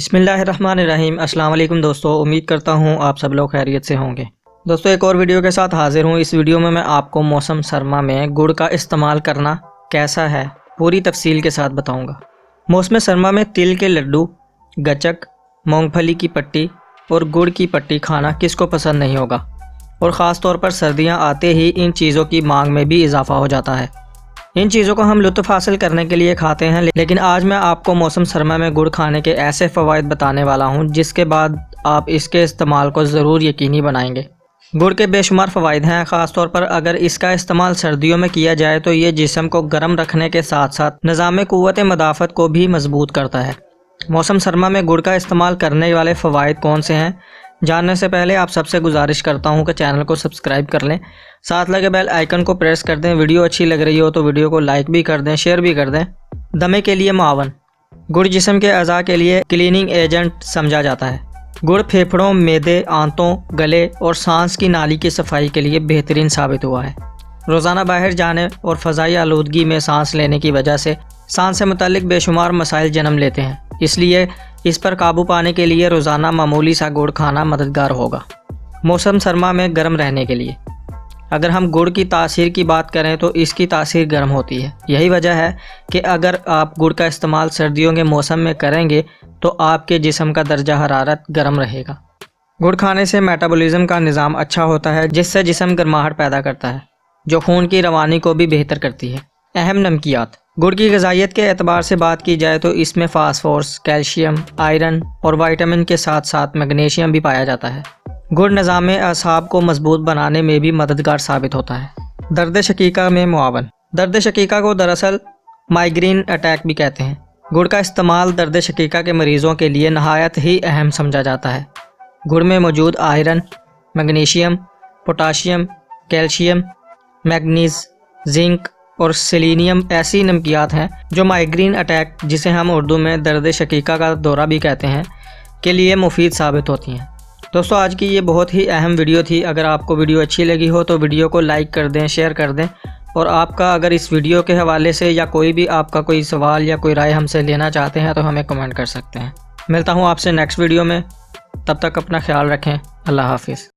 بسم اللہ الرحمن الرحیم۔ السلام علیکم دوستو، امید کرتا ہوں آپ سب لوگ خیریت سے ہوں گے۔ دوستو ایک اور ویڈیو کے ساتھ حاضر ہوں۔ اس ویڈیو میں آپ کو موسم سرما میں گڑ کا استعمال کرنا کیسا ہے پوری تفصیل کے ساتھ بتاؤں گا۔ موسم سرما میں تل کے لڈو، گچک، مونگ پھلی کی پٹی اور گڑ کی پٹی کھانا کس کو پسند نہیں ہوگا، اور خاص طور پر سردیاں آتے ہی ان چیزوں کی مانگ میں بھی اضافہ ہو جاتا ہے۔ ان چیزوں کو ہم لطف حاصل کرنے کے لیے کھاتے ہیں، لیکن آج میں آپ کو موسم سرما میں گڑ کھانے کے ایسے فوائد بتانے والا ہوں جس کے بعد آپ اس کے استعمال کو ضرور یقینی بنائیں گے۔ گڑ کے بے شمار فوائد ہیں، خاص طور پر اگر اس کا استعمال سردیوں میں کیا جائے تو یہ جسم کو گرم رکھنے کے ساتھ ساتھ نظام قوت مدافعت کو بھی مضبوط کرتا ہے۔ موسم سرما میں گڑ کا استعمال کرنے والے فوائد کون سے ہیں، جاننے سے پہلے آپ سب سے گزارش کرتا ہوں کہ چینل کو سبسکرائب کر لیں، ساتھ لگے بیل آئیکن کو پریس کر دیں۔ ویڈیو اچھی لگ رہی ہو تو ویڈیو کو لائک بھی کر دیں، شیئر بھی کر دیں۔ دمے کے لیے معاون۔ گڑ جسم کے اعضاء کے لیے کلیننگ ایجنٹ سمجھا جاتا ہے۔ گڑ پھیپھڑوں، معدے، آنتوں، گلے اور سانس کی نالی کی صفائی کے لیے بہترین ثابت ہوا ہے۔ روزانہ باہر جانے اور فضائی آلودگی میں سانس لینے کی وجہ سے سانس سے متعلق بے شمار مسائل جنم لیتے ہیں، اس لیے اس پر قابو پانے کے لیے روزانہ معمولی سا گڑ کھانا مددگار ہوگا۔ موسم سرما میں گرم رہنے کے لیے۔ اگر ہم گڑ کی تاثیر کی بات کریں تو اس کی تاثیر گرم ہوتی ہے۔ یہی وجہ ہے کہ اگر آپ گڑ کا استعمال سردیوں کے موسم میں کریں گے تو آپ کے جسم کا درجہ حرارت گرم رہے گا۔ گڑ کھانے سے میٹابولزم کا نظام اچھا ہوتا ہے، جس سے جسم گرماہٹ پیدا کرتا ہے، جو خون کی روانی کو بھی بہتر کرتی ہے۔ اہم نمکیات۔ گڑ کی غذائیت کے اعتبار سے بات کی جائے تو اس میں فاسفورس، کیلشیم، آئرن اور وائٹامن کے ساتھ ساتھ میگنیشیم بھی پایا جاتا ہے۔ گڑ نظام اعصاب کو مضبوط بنانے میں بھی مددگار ثابت ہوتا ہے۔ درد شقیقہ میں معاون۔ درد شقیقہ کو دراصل مائیگرین اٹیک بھی کہتے ہیں۔ گڑ کا استعمال درد شقیقہ کے مریضوں کے لیے نہایت ہی اہم سمجھا جاتا ہے۔ گڑ میں موجود iron, magnesium, potassium, calcium, manganese, zinc اور سیلینیم ایسی نمکیات ہیں جو مائیگرین اٹیک، جسے ہم اردو میں درد شقیقہ کا دورہ بھی کہتے ہیں، کے لیے مفید ثابت ہوتی ہیں۔ دوستو آج کی یہ بہت ہی اہم ویڈیو تھی۔ اگر آپ کو ویڈیو اچھی لگی ہو تو ویڈیو کو لائک کر دیں، شیئر کر دیں، اور آپ کا اگر اس ویڈیو کے حوالے سے یا کوئی بھی آپ کا کوئی سوال یا کوئی رائے ہم سے لینا چاہتے ہیں تو ہمیں کمنٹ کر سکتے ہیں۔ ملتا ہوں آپ سے نیکسٹ ویڈیو میں، تب تک اپنا خیال رکھیں۔ اللہ حافظ۔